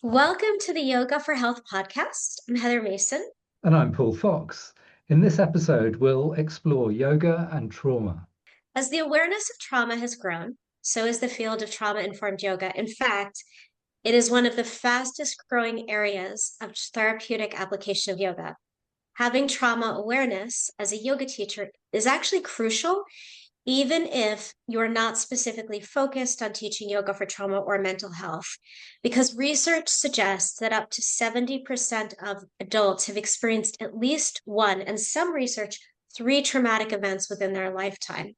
Welcome to the Yoga for Health podcast. I'm Heather Mason. And I'm Paul Fox. In this episode, we'll explore yoga and trauma. As the awareness of trauma has grown, so has the field of trauma informed yoga. In fact, it is one of the fastest growing areas of therapeutic application of yoga. Having trauma awareness as a yoga teacher is actually crucial, even if you're not specifically focused on teaching yoga for trauma or mental health, because research suggests that up to 70% of adults have experienced at least one, and some research, three traumatic events within their lifetime.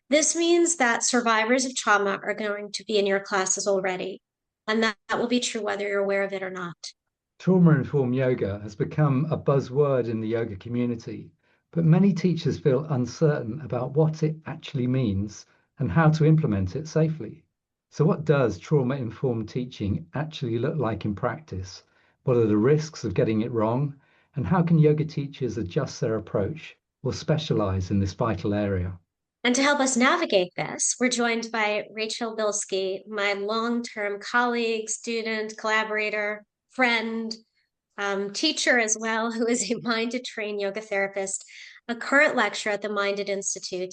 This means that survivors of trauma are going to be in your classes already, and that will be true whether you're aware of it or not. Trauma-informed yoga has become a buzzword in the yoga community, but many teachers feel uncertain about what it actually means and how to implement it safely. So what does trauma-informed teaching actually look like in practice? What are the risks of getting it wrong? And how can yoga teachers adjust their approach or specialize in this vital area? And to help us navigate this, we're joined by Rachel Bilski, my long-term colleague, student, collaborator, friend, teacher as well, who is a Minded trained yoga therapist, a current lecturer at the Minded Institute,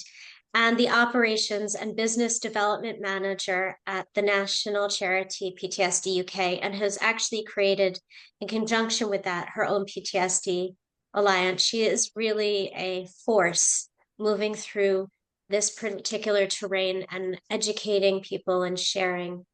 and the operations and business development manager at the national charity PTSD UK, and has actually created, in conjunction with that, her own PTSD alliance. She is really a force moving through this particular terrain and educating people and sharing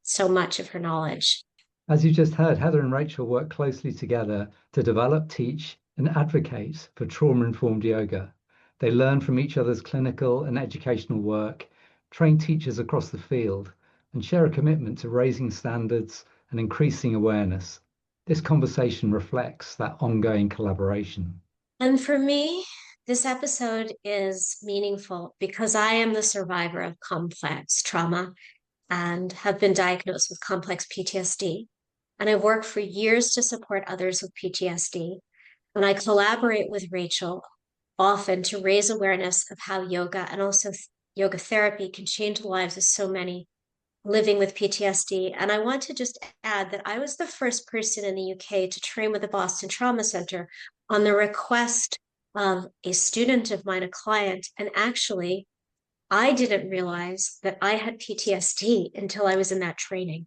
so much of her knowledge. As you just heard, Heather and Rachel work closely together to develop, teach, and advocate for trauma-informed yoga. They learn from each other's clinical and educational work, train teachers across the field, and share a commitment to raising standards and increasing awareness. This conversation reflects that ongoing collaboration. And for me, this episode is meaningful because I am the survivor of complex trauma and have been diagnosed with complex PTSD. And I've worked for years to support others with PTSD. And I collaborate with Rachel often to raise awareness of how yoga and also yoga therapy can change the lives of so many living with PTSD. And I want to just add that I was the first person in the UK to train with the Boston Trauma Center on the request of a student of mine, a client. And actually, I didn't realize that I had PTSD until I was in that training.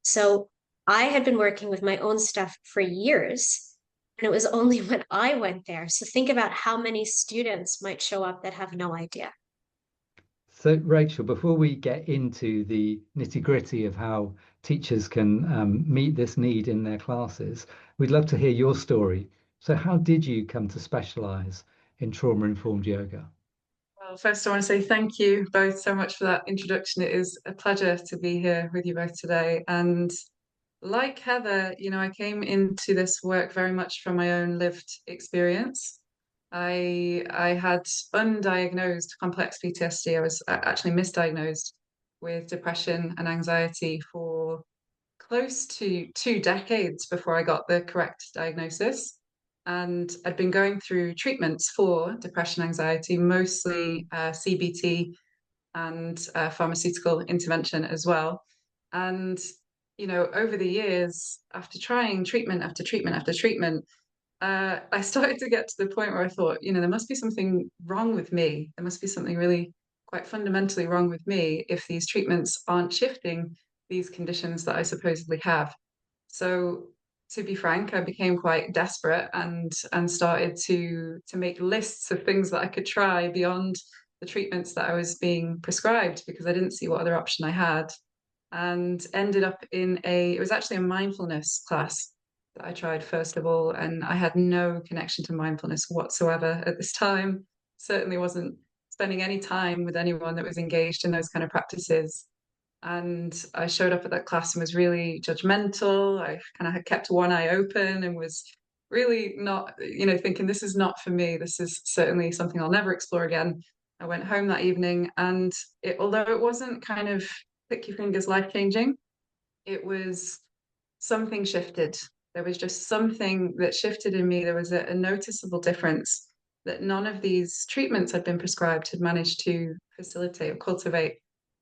So I had been working with my own stuff for years. And it was only when I went there. So think about how many students might show up that have no idea. So, Rachel, before we get into the nitty-gritty of how teachers can meet this need in their classes, we'd love to hear your story. So, how did you come to specialize in trauma-informed yoga? Well, first, I want to say thank you both so much for that introduction. It is a pleasure to be here with you both today. And like Heather, I came into this work very much from my own lived experience. I had undiagnosed complex PTSD. I was actually misdiagnosed with depression and anxiety for close to 2 decades before I got the correct diagnosis. And I'd been going through treatments for depression, anxiety, mostly CBT and pharmaceutical intervention as well. And, over the years, after trying treatment after treatment after treatment, I started to get to the point where I thought, there must be something wrong with me. There must be something really quite fundamentally wrong with me if these treatments aren't shifting these conditions that I supposedly have. So to be frank, I became quite desperate and started to make lists of things that I could try beyond the treatments that I was being prescribed because I didn't see what other option I had. And ended up it was actually a mindfulness class that I tried first of all, and I had no connection to mindfulness whatsoever at this time. Certainly wasn't spending any time with anyone that was engaged in those kind of practices. And I showed up at that class and was really judgmental. I kind of had kept one eye open and was really not, thinking this is not for me. This is certainly something I'll never explore again. I went home that evening and although it wasn't kind of click your fingers life changing, it was something shifted. There was just something that shifted in me. There was a noticeable difference that none of these treatments I'd been prescribed had managed to facilitate or cultivate.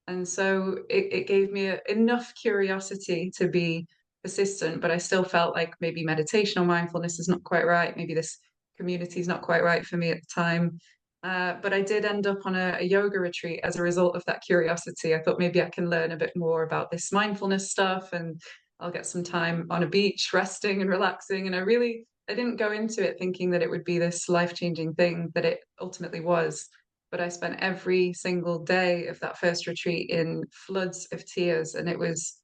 And so it gave me enough curiosity to be persistent, but I still felt like maybe meditation or mindfulness is not quite right. Maybe this community is not quite right for me at the time. But I did end up on a yoga retreat as a result of that curiosity. I thought maybe I can learn a bit more about this mindfulness stuff, and I'll get some time on a beach resting and relaxing. And I didn't go into it thinking that it would be this life-changing thing that it ultimately was. But I spent every single day of that first retreat in floods of tears. And it was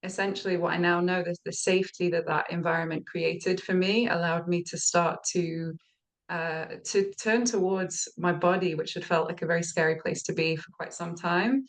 essentially what I now know, the safety that that environment created for me allowed me to start to turn towards my body, which had felt like a very scary place to be for quite some time.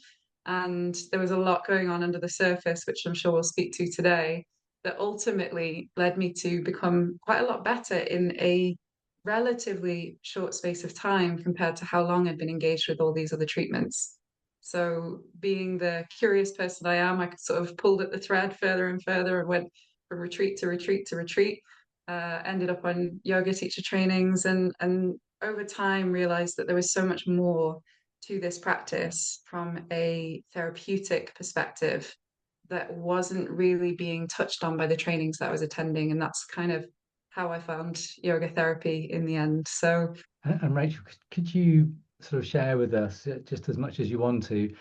And there was a lot going on under the surface, which I'm sure we'll speak to today, that ultimately led me to become quite a lot better in a relatively short space of time compared to how long I'd been engaged with all these other treatments. So, being the curious person I am, I sort of pulled at the thread further and further and went from retreat to retreat to retreat. Ended up on yoga teacher trainings, and over time realized that there was so much more to this practice from a therapeutic perspective that wasn't really being touched on by the trainings that I was attending. And that's kind of how I found yoga therapy in the end. So, And Rachel, could you sort of share with us, just as much as you want to,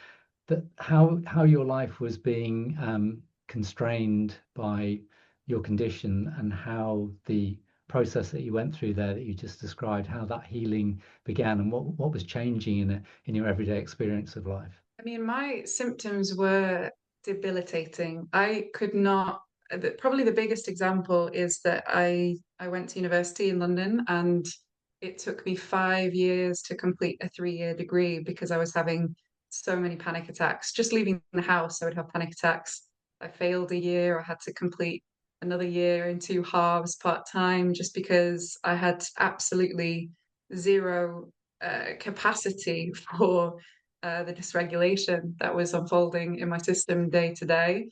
that how your life was being constrained by your condition, and how the process that you went through there that you just described, how that healing began, and what was changing in your everyday experience of life? I mean, my symptoms were debilitating. I could not, probably the biggest example is that I went to university in London, and it took me 5 years to complete a 3 year degree because I was having so many panic attacks. Just leaving the house, I would have panic attacks. I failed a year. I had to complete another year in two halves part-time just because I had absolutely zero capacity for the dysregulation that was unfolding in my system day to day.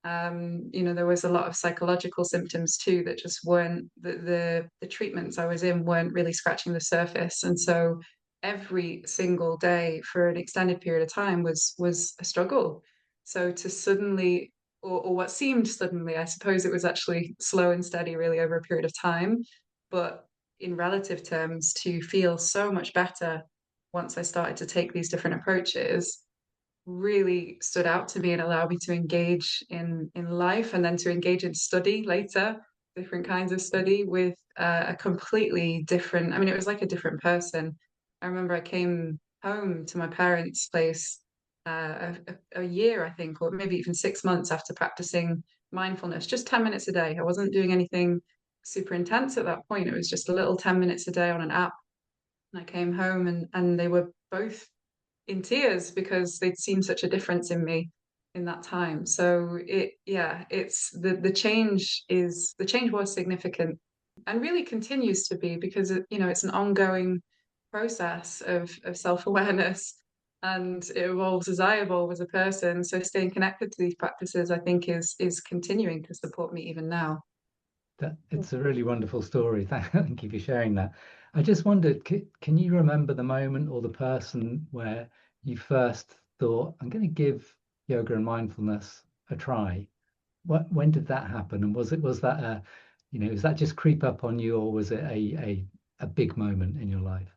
There was a lot of psychological symptoms too that just weren't the treatments I was in weren't really scratching the surface. And so every single day for an extended period of time was a struggle. So to suddenly, or what seemed suddenly, I suppose it was actually slow and steady really over a period of time, but in relative terms, to feel so much better once I started to take these different approaches really stood out to me and allowed me to engage in life and then to engage in study later, different kinds of study with a completely different. I mean, it was like a different person. I remember I came home to my parents' place a year, I think, or maybe even 6 months after practicing mindfulness, just 10 minutes a day. I wasn't doing anything super intense at that point. It was just a little 10 minutes a day on an app. And I came home, and they were both in tears because they'd seen such a difference in me in that time. So it's the change was significant and really continues to be because it's an ongoing process of self-awareness, and it evolves as I evolve as a person. So staying connected to these practices, I think, is continuing to support me even now. That it's a really wonderful story. Thank you for sharing that. I just wondered, can you remember the moment or the person where you first thought, I'm going to give yoga and mindfulness a try? When did that happen? And was that was that just creep up on you, or was it a big moment in your life?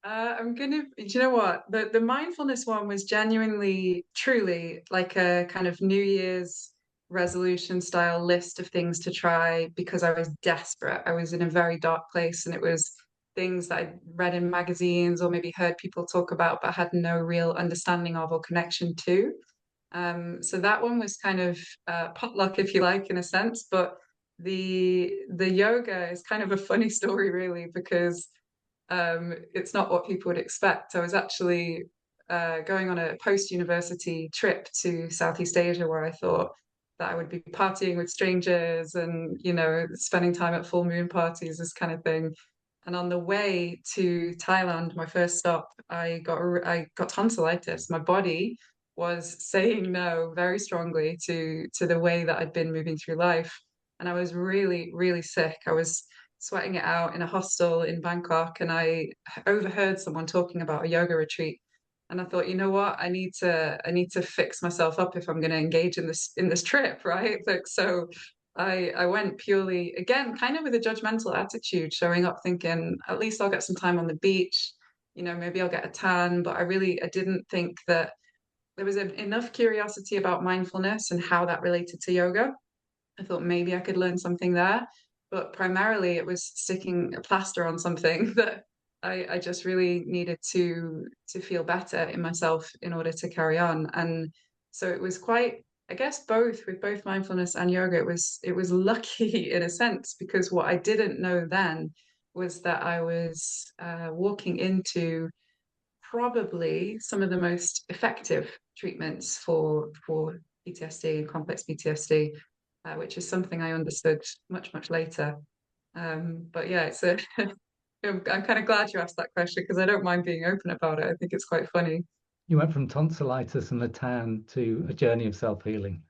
Do you know what? The mindfulness one was genuinely, truly like a kind of New Year's resolution style list of things to try because I was desperate. I was in a very dark place, and it was things that I'd read in magazines or maybe heard people talk about, but had no real understanding of or connection to. So that one was kind of potluck, if you like, in a sense. But the yoga is kind of a funny story, really, because it's not what people would expect. I was actually going on a post-university trip to Southeast Asia where I thought that I would be partying with strangers and, spending time at full moon parties, this kind of thing. And on the way to Thailand, my first stop, I got tonsillitis. My body was saying no very strongly to the way that I'd been moving through life. And I was really, really sick. I was sweating it out in a hostel in Bangkok, and I overheard someone talking about a yoga retreat. And I thought, you know what, I need to fix myself up if I'm going to engage in this trip, right? Like, so I went purely, again, kind of with a judgmental attitude, showing up thinking, at least I'll get some time on the beach, maybe I'll get a tan. But I didn't think that there was enough curiosity about mindfulness and how that related to yoga. I thought maybe I could learn something there, but primarily it was sticking a plaster on something that I just really needed to feel better in myself in order to carry on. And so it was quite, I guess, both with both mindfulness and yoga, it was lucky in a sense, because what I didn't know then was that I was walking into probably some of the most effective treatments for PTSD and complex PTSD, which is something I understood much later. But yeah, I'm kind of glad you asked that question because I don't mind being open about it. I think it's quite funny. You went from tonsillitis and a tan to a journey of self-healing.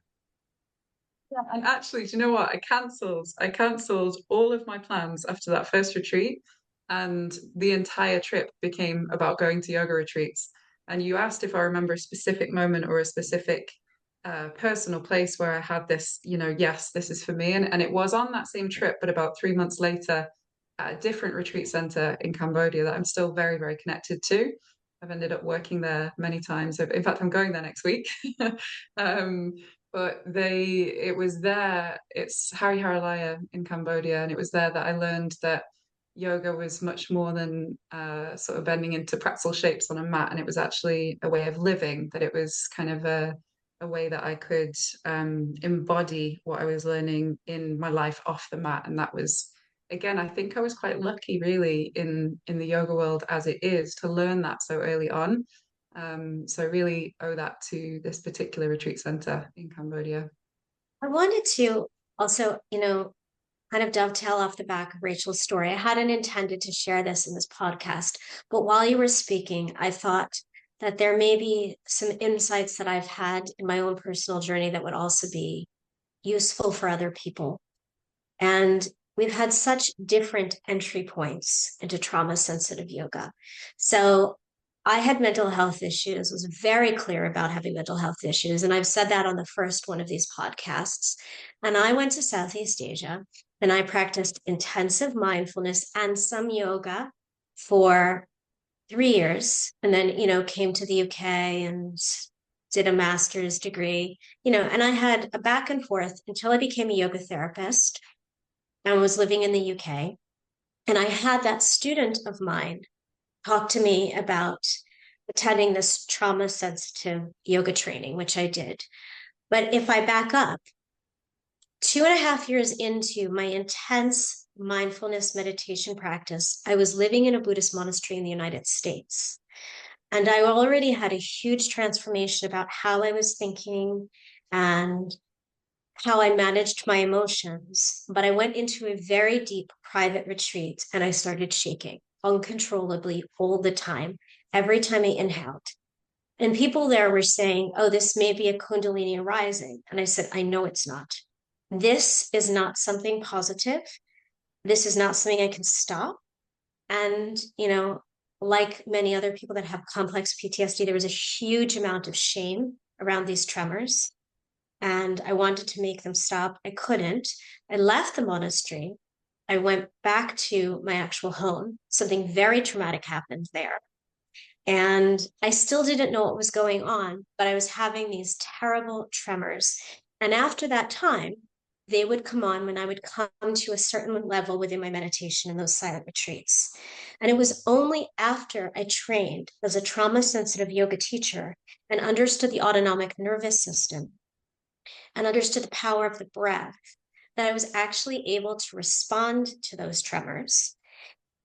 Yeah, and actually, do you know what? I cancelled all of my plans after that first retreat, and the entire trip became about going to yoga retreats. And you asked if I remember a specific moment or a specific personal place where I had this, yes, this is for me. And it was on that same trip, but about 3 months later, at a different retreat center in Cambodia that I'm still very, very connected to. I've ended up working there many times. In fact, I'm going there next week. um, but it was there, it's Hari Haralaya in Cambodia, and it was there that I learned that yoga was much more than sort of bending into pretzel shapes on a mat, and it was actually a way of living, that it was kind of a way that I could embody what I was learning in my life off the mat. And that was, again, I think I was quite lucky really in the yoga world as it is to learn that so early on. So I really owe that to this particular retreat center in Cambodia. I wanted to also, kind of dovetail off the back of Rachel's story. I hadn't intended to share this in this podcast, but while you were speaking, I thought that there may be some insights that I've had in my own personal journey that would also be useful for other people. And we've had such different entry points into trauma sensitive yoga. So I had mental health issues, was very clear about having mental health issues. And I've said that on the first one of these podcasts. And I went to Southeast Asia and I practiced intensive mindfulness and some yoga for 3 years. And then, came to the UK and did a master's degree, and I had a back and forth until I became a yoga therapist and was living in the UK. And I had that student of mine talk to me about attending this trauma sensitive yoga training, which I did. But if I back up, 2.5 years into my intense mindfulness meditation practice, I was living in a Buddhist monastery in the United States. And I already had a huge transformation about how I was thinking and how I managed my emotions. But I went into a very deep private retreat and I started shaking uncontrollably all the time, every time I inhaled. And people there were saying, oh, this may be a Kundalini rising. And I said, I know it's not. This is not something positive. This is not something I can stop. And, like many other people that have complex PTSD, there was a huge amount of shame around these tremors. And I wanted to make them stop. I couldn't. I left the monastery. I went back to my actual home. Something very traumatic happened there. And I still didn't know what was going on, but I was having these terrible tremors. And after that time, they would come on when I would come to a certain level within my meditation in those silent retreats. And it was only after I trained as a trauma sensitive yoga teacher and understood the autonomic nervous system and understood the power of the breath that I was actually able to respond to those tremors.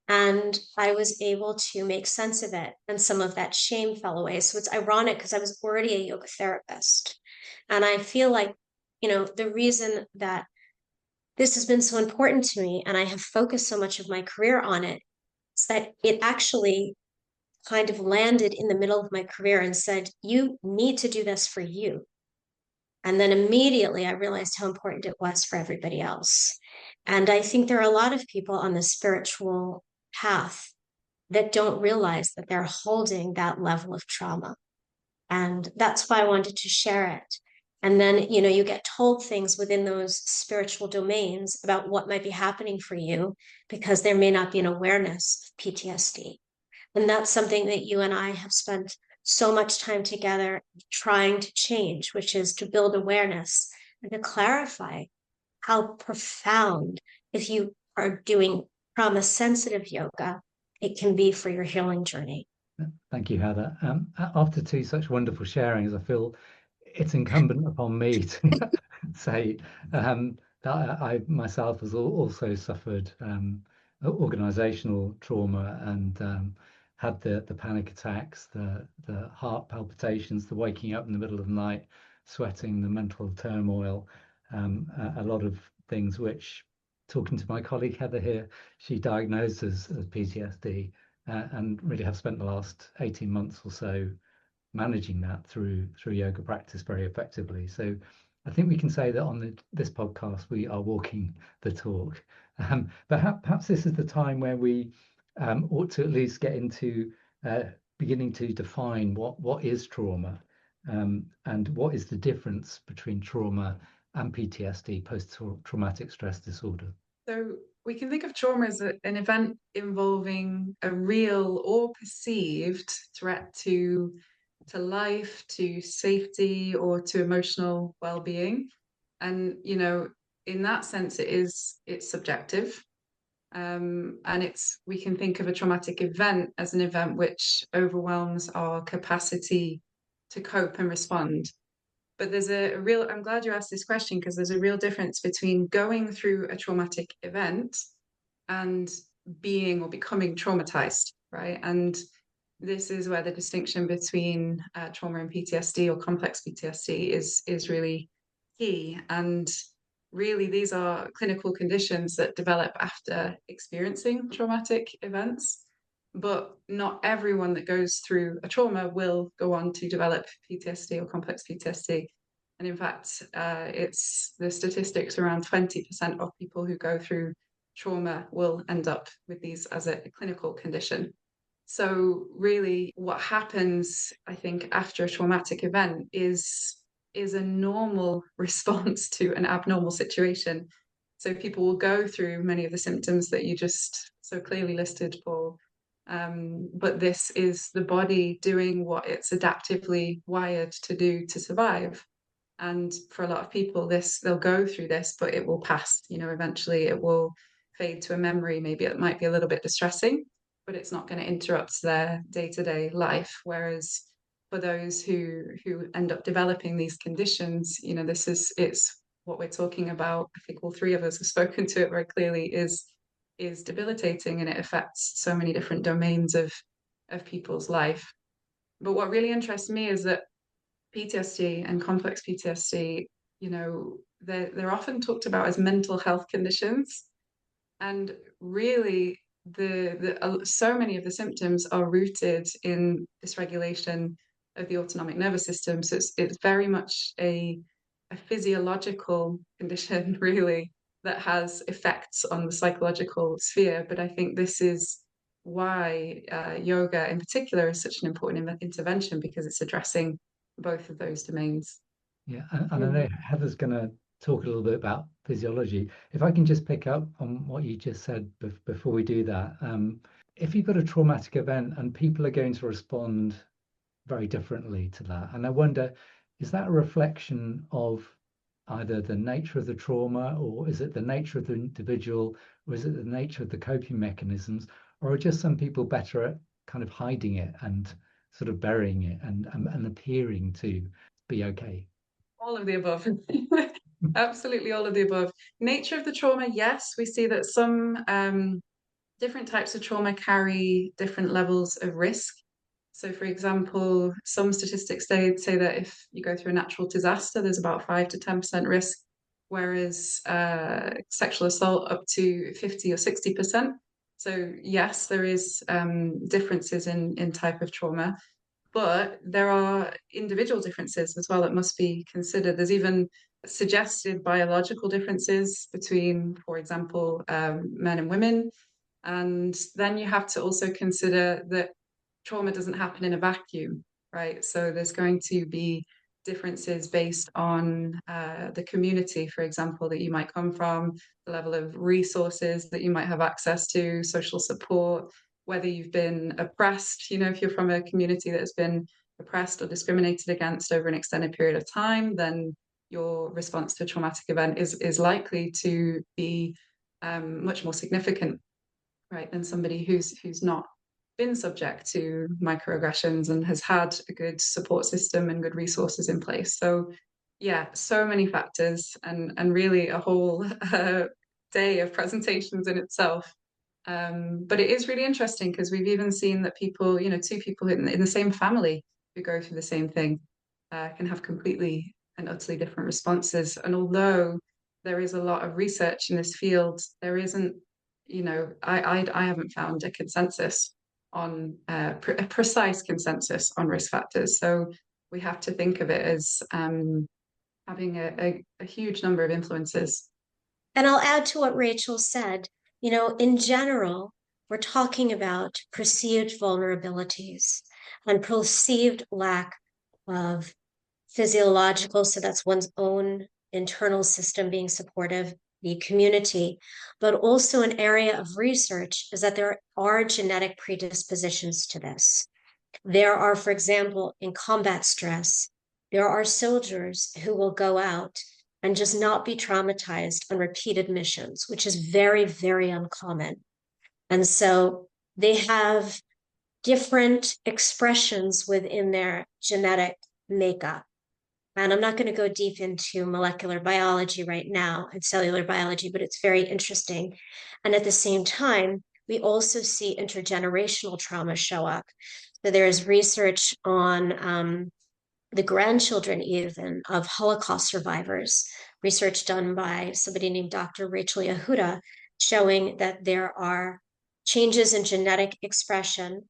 And I was able to make sense of it. And some of that shame fell away. So it's ironic because I was already a yoga therapist. And I feel like, the reason that this has been so important to me and I have focused so much of my career on it is that it actually kind of landed in the middle of my career and said, you need to do this for you. And then immediately I realized how important it was for everybody else. And I think there are a lot of people on the spiritual path that don't realize that they're holding that level of trauma. And that's why I wanted to share it. And then, you get told things within those spiritual domains about what might be happening for you because there may not be an awareness of PTSD. And that's something that you and I have spent so much time together trying to change, which is to build awareness and to clarify how profound, if you are doing trauma sensitive yoga, it can be for your healing journey. Thank you, Heather. After two such wonderful sharings, I feel it's incumbent upon me to say that I myself has also suffered organizational trauma and had the panic attacks, the heart palpitations, the waking up in the middle of the night, sweating, the mental turmoil, a lot of things which, talking to my colleague Heather here, she diagnosed as PTSD, and really have spent the last 18 months or so managing that through yoga practice very effectively. So I think we can say that on this podcast we are walking the talk. But perhaps this is the time where we ought to at least get into beginning to define what is trauma, and what is the difference between trauma and PTSD, post-traumatic stress disorder. So we can think of trauma as an event involving a real or perceived threat to life, to safety, or to emotional well-being. And in that sense, it's subjective. And we can think of a traumatic event as an event which overwhelms our capacity to cope and respond. But there's I'm glad you asked this question, because there's a real difference between going through a traumatic event and being or becoming traumatized, right? And this is where the distinction between trauma and PTSD, or complex PTSD, is really key. And really, these are clinical conditions that develop after experiencing traumatic events. But not everyone that goes through a trauma will go on to develop PTSD or complex PTSD. And in fact, it's the statistics around 20% of people who go through trauma will end up with these as a clinical condition. So really what happens, I think, after a traumatic event is a normal response to an abnormal situation. So people will go through many of the symptoms that you just so clearly listed, Paul. But this is the body doing what it's adaptively wired to do to survive. And for a lot of people, they'll go through this, but it will pass. Eventually it will fade to a memory. Maybe it might be a little bit distressing, but it's not going to interrupt their day-to-day life. Whereas for those who end up developing these conditions, it's what we're talking about. I think all three of us have spoken to it very clearly, is debilitating, and it affects so many different domains of people's life. But what really interests me is that PTSD and complex PTSD, they're often talked about as mental health conditions. And really, so many of the symptoms are rooted in dysregulation of the autonomic nervous system. So it's very much a physiological condition, really, that has effects on the psychological sphere. But I think this is why yoga in particular is such an important intervention, because it's addressing both of those domains. Yeah, and I know Heather's going to talk a little bit about physiology. If I can just pick up on what you just said before we do that, if you've got a traumatic event and people are going to respond very differently to that, and I wonder, is that a reflection of either the nature of the trauma, or is it the nature of the individual, or is it the nature of the coping mechanisms, or are just some people better at kind of hiding it and sort of burying it and appearing to be okay? All of the above. Absolutely all of the above. Nature of the trauma, yes, we see that some different types of trauma carry different levels of risk. So, for example, some statistics say that if you go through a natural disaster, there's about 5 to 10% risk, whereas sexual assault up to 50 or 60%. So, yes, there is differences in type of trauma. But there are individual differences as well that must be considered. There's even suggested biological differences between, for example, men and women. And then you have to also consider that trauma doesn't happen in a vacuum, right? So there's going to be differences based on the community, for example, that you might come from, the level of resources that you might have access to, social support, whether you've been oppressed, if you're from a community that has been oppressed or discriminated against over an extended period of time, then your response to a traumatic event is likely to be much more significant, right, than somebody who's not been subject to microaggressions and has had a good support system and good resources in place. So yeah, so many factors and really a whole day of presentations in itself. But it is really interesting because we've even seen that people, two people in the same family who go through the same thing can have completely and utterly different responses. And although there is a lot of research in this field, there isn't, I haven't found a consensus on a precise consensus on risk factors. So we have to think of it as having a huge number of influences. And I'll add to what Rachel said. In general, we're talking about perceived vulnerabilities and perceived lack of physiological, so that's one's own internal system being supportive, the community, but also an area of research is that there are genetic predispositions to this. There are, for example, in combat stress, there are soldiers who will go out and just not be traumatized on repeated missions, which is very, very uncommon. And so they have different expressions within their genetic makeup. And I'm not going to go deep into molecular biology right now and cellular biology, but it's very interesting. And at the same time, we also see intergenerational trauma show up. So there is research on the grandchildren even of Holocaust survivors, research done by somebody named Dr. Rachel Yehuda, showing that there are changes in genetic expression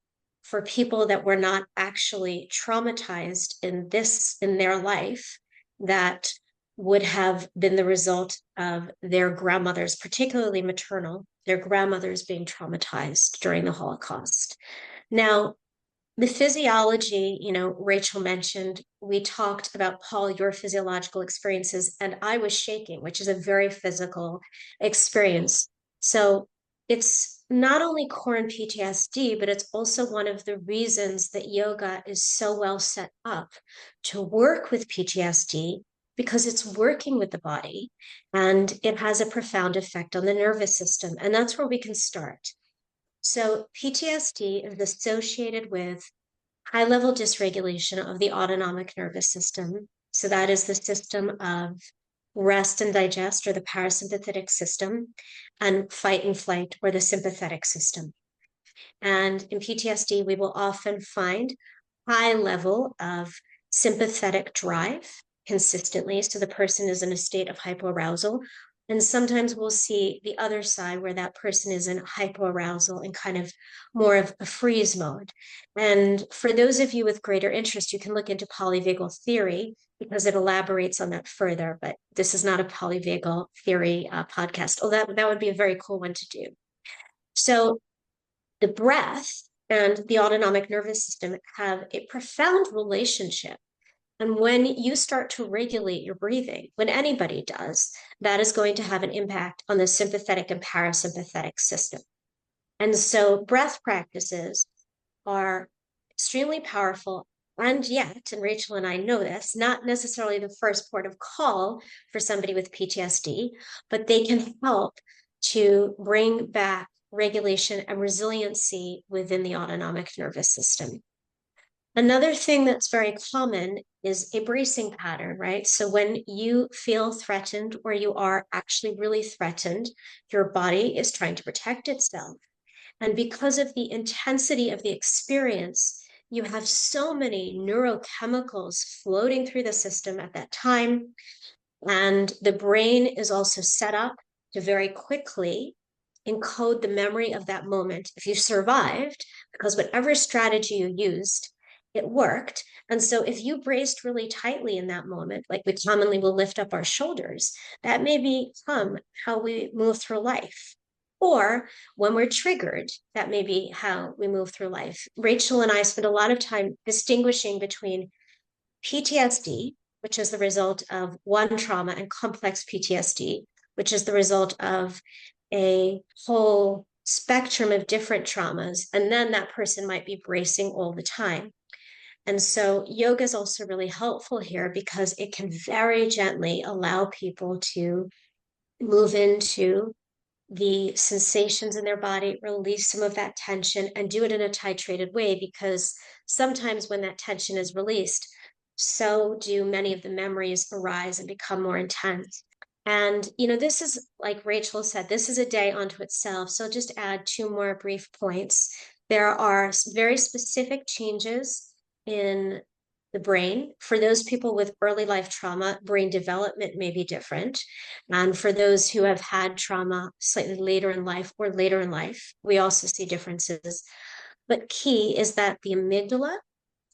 for people that were not actually traumatized in their life that would have been the result of their grandmothers, particularly maternal, their grandmothers being traumatized during the Holocaust. Now, the physiology, Rachel mentioned, we talked about, Paul, your physiological experiences, and I was shaking, which is a very physical experience. So it's not only core and PTSD, but it's also one of the reasons that yoga is so well set up to work with PTSD, because it's working with the body and it has a profound effect on the nervous system. And that's where we can start. So PTSD is associated with high-level dysregulation of the autonomic nervous system. So that is the system of rest and digest, or the parasympathetic system, and fight and flight, or the sympathetic system. And in PTSD, we will often find high level of sympathetic drive consistently. So the person is in a state of hypoarousal. And sometimes we'll see the other side where that person is in hypoarousal and kind of more of a freeze mode. And for those of you with greater interest, you can look into polyvagal theory because it elaborates on that further. But this is not a polyvagal theory podcast. Oh, that would be a very cool one to do. So the breath and the autonomic nervous system have a profound relationship. And when you start to regulate your breathing, when anybody does, that is going to have an impact on the sympathetic and parasympathetic system. And so breath practices are extremely powerful. And yet, and Rachel and I know this, not necessarily the first port of call for somebody with PTSD, but they can help to bring back regulation and resiliency within the autonomic nervous system. Another thing that's very common is a bracing pattern, right? So when you feel threatened or you are actually really threatened, your body is trying to protect itself. And because of the intensity of the experience, you have so many neurochemicals floating through the system at that time. And the brain is also set up to very quickly encode the memory of that moment if you survived, because whatever strategy you used, it worked. And so if you braced really tightly in that moment, like we commonly will lift up our shoulders, that may become how we move through life. or when we're triggered. That may be how we move through life. Rachel and I spend a lot of time distinguishing between PTSD, which is the result of one trauma, and complex PTSD, which is the result of a whole spectrum of different traumas. And then that person might be bracing all the time. And so yoga is also really helpful here because it can very gently allow people to move into the sensations in their body, release some of that tension, and do it in a titrated way, because sometimes when that tension is released, so do many of the memories arise and become more intense. And, this is, like Rachel said, this is a day unto itself. So I'll just add two more brief points. There are very specific changes in the brain. For those people with early life trauma, brain development may be different. And for those who have had trauma slightly later in life or later in life, we also see differences. But key is that the amygdala,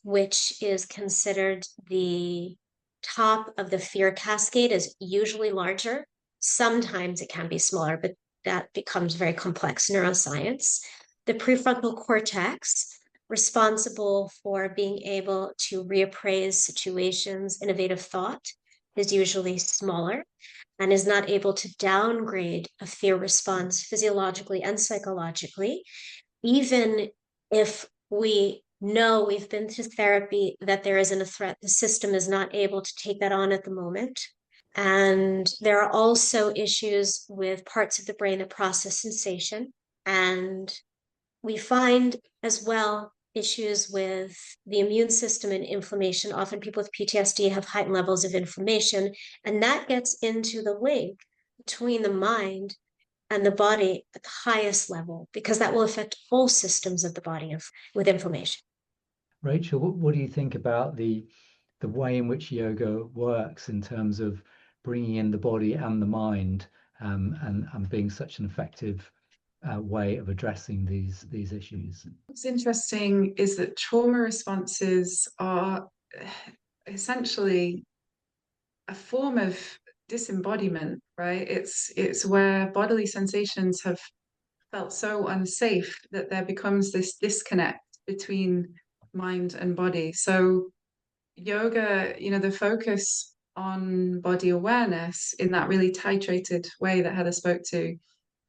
which is considered the top of the fear cascade, is usually larger. Sometimes it can be smaller, but that becomes very complex neuroscience. The prefrontal cortex, responsible for being able to reappraise situations, innovative thought, is usually smaller and is not able to downgrade a fear response physiologically and psychologically, even if we know we've been to therapy that there isn't a threat. The system is not able to take that on at the moment. And there are also issues with parts of the brain that process sensation. And we find as well issues with the immune system and inflammation. Often people with PTSD have heightened levels of inflammation, and that gets into the link between the mind and the body at the highest level, because that will affect all systems of the body with inflammation. Rachel, what do you think about the way in which yoga works in terms of bringing in the body and the mind, and being such an effective way of addressing these issues? What's interesting is that trauma responses are essentially a form of disembodiment, right? It's where bodily sensations have felt so unsafe that there becomes this disconnect between mind and body. So yoga, the focus on body awareness in that really titrated way that Heather spoke to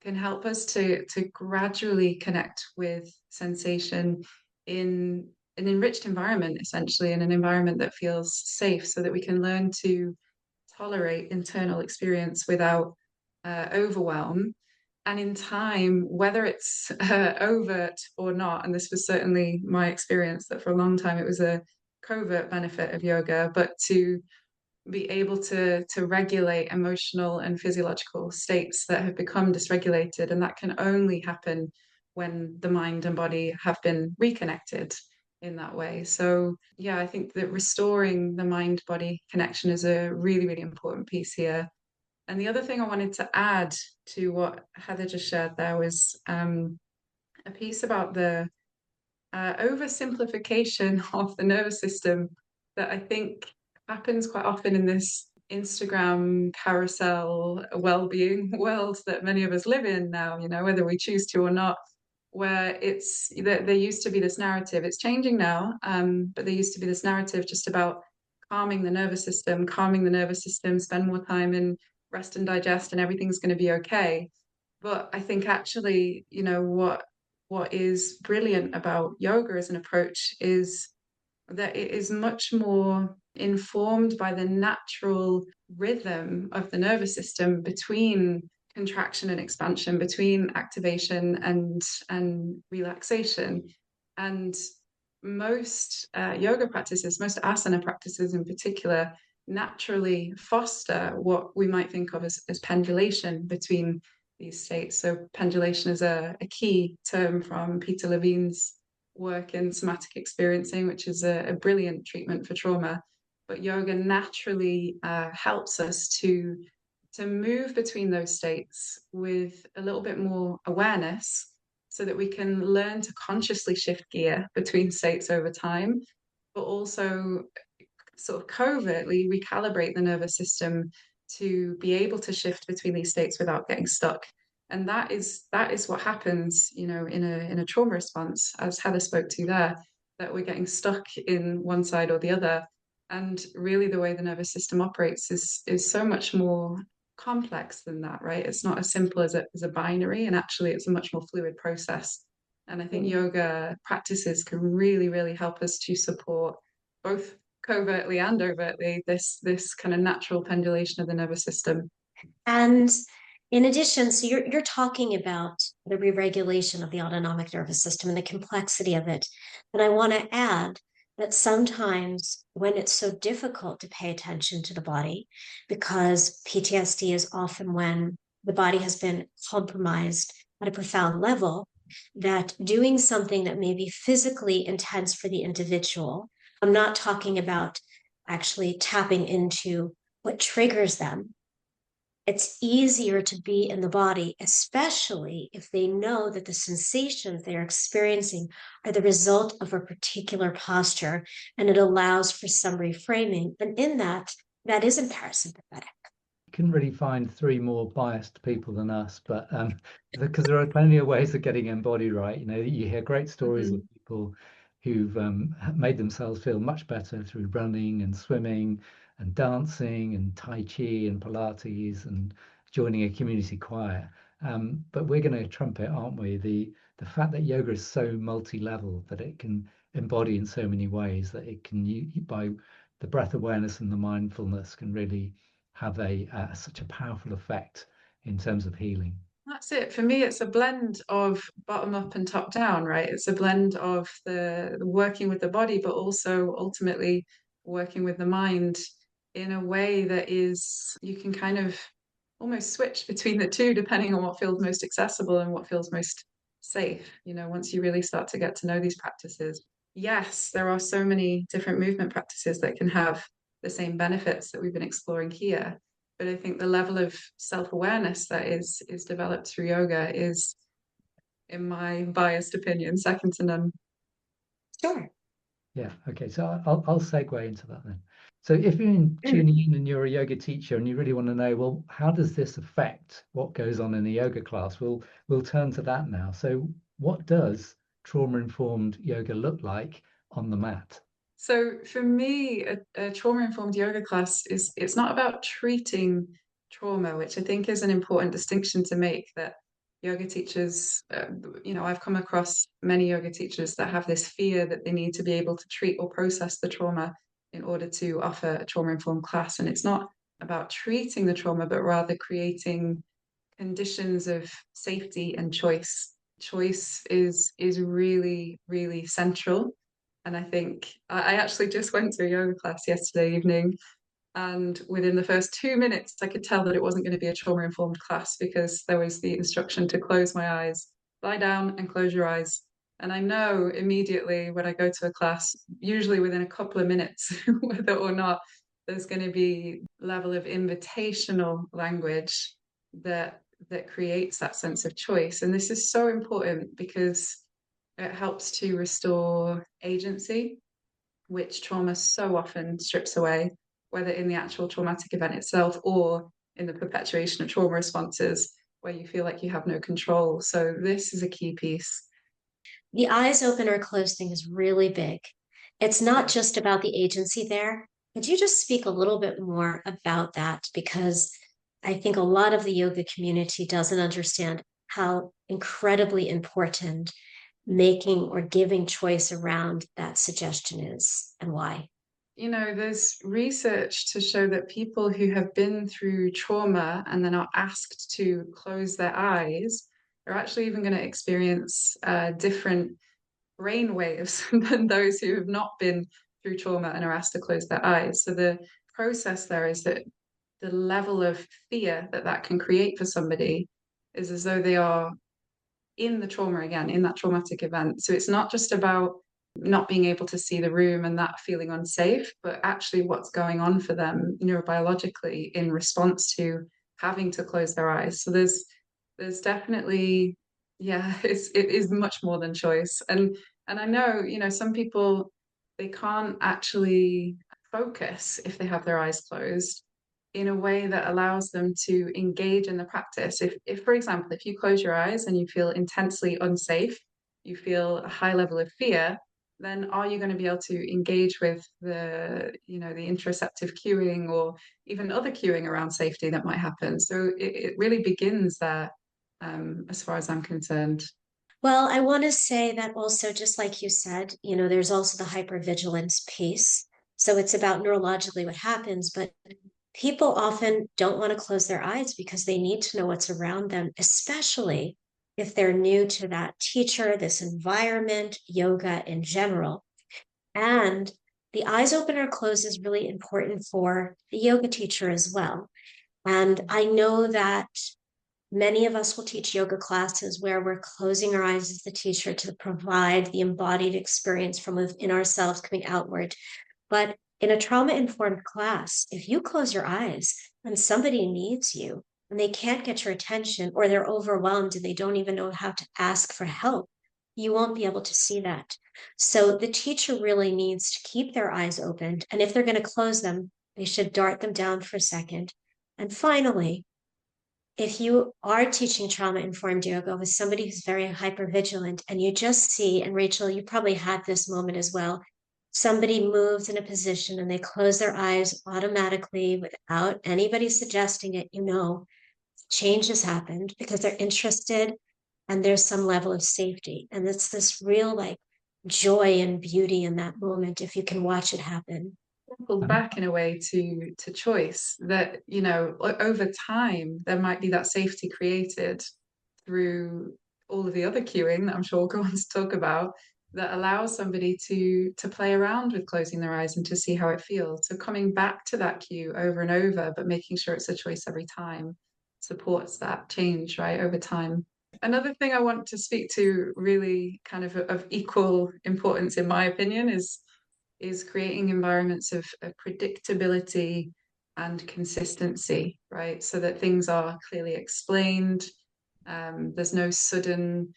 can help us to gradually connect with sensation in an enriched environment, essentially, in an environment that feels safe, so that we can learn to tolerate internal experience without overwhelm. And in time, whether it's overt or not, and this was certainly my experience, that for a long time it was a covert benefit of yoga, but to be able to regulate emotional and physiological states that have become dysregulated, and that can only happen when the mind and body have been reconnected in that way. So yeah, I think that restoring the mind body connection is a really, really important piece here. And the other thing I wanted to add to what Heather just shared there was a piece about the oversimplification of the nervous system that I think happens quite often in this Instagram carousel well-being world that many of us live in now, whether we choose to or not, where there used to be this narrative. It's changing now, but there used to be this narrative just about calming the nervous system, spend more time in rest and digest, and everything's going to be okay. But I think actually, what is brilliant about yoga as an approach is that it is much more informed by the natural rhythm of the nervous system between contraction and expansion, between activation and relaxation. And most yoga practices, most asana practices in particular, naturally foster what we might think of as pendulation between these states. So pendulation is a key term from Peter Levine's work in somatic experiencing, which is a brilliant treatment for trauma. But yoga naturally helps us to move between those states with a little bit more awareness, so that we can learn to consciously shift gear between states over time, but also sort of covertly recalibrate the nervous system to be able to shift between these states without getting stuck. And that is what happens, in a trauma response, as Heather spoke to there, that we're getting stuck in one side or the other. And really the way the nervous system operates is so much more complex than that, right? It's not as simple as a binary, and actually it's a much more fluid process. And I think yoga practices can really, really help us to support both covertly and overtly this kind of natural pendulation of the nervous system. And in addition, so you're talking about the re-regulation of the autonomic nervous system and the complexity of it. And I want to add that sometimes when it's so difficult to pay attention to the body, because PTSD is often when the body has been compromised at a profound level, that doing something that may be physically intense for the individual, I'm not talking about actually tapping into what triggers them. It's easier to be in the body, especially if they know that the sensations they're experiencing are the result of a particular posture, and it allows for some reframing. And in that, that isn't parasympathetic. Couldn't really find three more biased people than us, but because there are plenty of ways of getting embodied right. You hear great stories of Mhm. people who've made themselves feel much better through running and swimming and dancing and Tai Chi and Pilates and joining a community choir. But we're going to trumpet, aren't we? The fact that yoga is so multi-level that it can embody in so many ways that it can, by the breath awareness and the mindfulness, can really have such a powerful effect in terms of healing. That's it. For me, it's a blend of bottom up and top down, right? It's a blend of the working with the body, but also ultimately working with the mind in a way that is, you can kind of almost switch between the two depending on what feels most accessible and what feels most safe, once you really start to get to know these practices. Yes, there are so many different movement practices that can have the same benefits that we've been exploring here. But I think the level of self-awareness that is developed through yoga is, in my biased opinion, second to none. Sure. Yeah. Okay. So I'll segue into that then. So if you're tuning in and you're a yoga teacher and you really want to know, well, how does this affect what goes on in a yoga class? We'll turn to that now. So what does trauma-informed yoga look like on the mat? So for me, a trauma-informed yoga class it's not about treating trauma, which I think is an important distinction to make, that yoga teachers, I've come across many yoga teachers that have this fear that they need to be able to treat or process the trauma in order to offer a trauma-informed class. And it's not about treating the trauma, but rather creating conditions of safety and choice. Choice is really, really central. And I think I actually just went to a yoga class yesterday evening, and within the first 2 minutes, I could tell that it wasn't going to be a trauma-informed class because there was the instruction to close my eyes, lie down and close your eyes. And I know immediately when I go to a class, usually within a couple of minutes, whether or not there's going to be level of invitational language that creates that sense of choice. And this is so important because it helps to restore agency, which trauma so often strips away, whether in the actual traumatic event itself or in the perpetuation of trauma responses where you feel like you have no control. So this is a key piece. The eyes open or closed thing is really big. It's not Yeah. just about the agency there. Could you just speak a little bit more about that? Because I think a lot of the yoga community doesn't understand how incredibly important making or giving choice around that suggestion is and why. There's research to show that people who have been through trauma and then are asked to close their eyes are actually even going to experience different brain waves than those who have not been through trauma and are asked to close their eyes. So the process there is that the level of fear that that can create for somebody is as though they are in the trauma again, in that traumatic event. So it's not just about not being able to see the room and that feeling unsafe, but actually what's going on for them neurobiologically in response to having to close their eyes. So there's definitely, yeah, it is much more than choice. And I know, some people, they can't actually focus if they have their eyes closed. in a way that allows them to engage in the practice. If, for example, if you close your eyes and you feel intensely unsafe, you feel a high level of fear, then are you going to be able to engage with the interoceptive cueing or even other cueing around safety that might happen? So it really begins there, as far as I'm concerned. Well, I want to say that also, just like you said, there's also the hypervigilance piece. So it's about neurologically what happens, but people often don't want to close their eyes because they need to know what's around them, especially if they're new to that teacher, this environment, yoga in general. And the eyes open or closed is really important for the yoga teacher as well. And I know that many of us will teach yoga classes where we're closing our eyes as the teacher to provide the embodied experience from within ourselves coming outward. But in a trauma-informed class, if you close your eyes and somebody needs you and they can't get your attention or they're overwhelmed and they don't even know how to ask for help, you won't be able to see that. So the teacher really needs to keep their eyes opened. And if they're going to close them, they should dart them down for a second. And finally, if you are teaching trauma informed yoga with somebody who's very hyper vigilant and you just see, and Rachel, you probably had this moment as well, somebody moves in a position and they close their eyes automatically without anybody suggesting it, change has happened because they're interested and there's some level of safety. And it's this real like joy and beauty in that moment if you can watch it happen. Pulled Um, back in a way to choice that over time there might be that safety created through all of the other cueing that I'm sure we'll go on to talk about, that allows somebody to play around with closing their eyes and to see how it feels. So coming back to that cue over and over, but making sure it's a choice every time supports that change, right, over time. Another thing I want to speak to, really kind of equal importance in my opinion, is creating environments of predictability and consistency, right? So that things are clearly explained. There's no sudden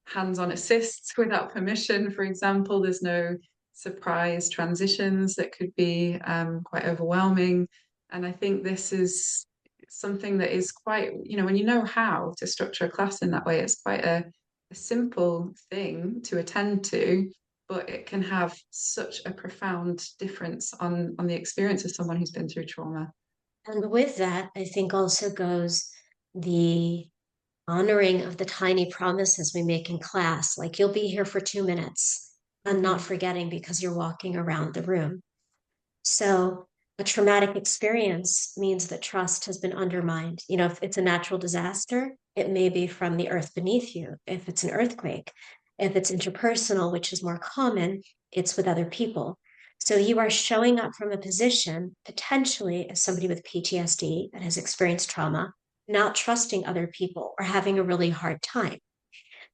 hands-on assists without permission, for example. There's no surprise transitions that could be quite overwhelming. And I think this is something that is quite, when you know how to structure a class in that way, it's quite a simple thing to attend to, but it can have such a profound difference on the experience of someone who's been through trauma. And with that, I think also goes the honoring of the tiny promises we make in class, like you'll be here for 2 minutes and not Mm-hmm. forgetting because you're walking around the room. So a traumatic experience means that trust has been undermined. If it's a natural disaster, it may be from the earth beneath you. If it's an earthquake, if it's interpersonal, which is more common, it's with other people. So you are showing up from a position, potentially as somebody with PTSD that has experienced trauma, not trusting other people or having a really hard time.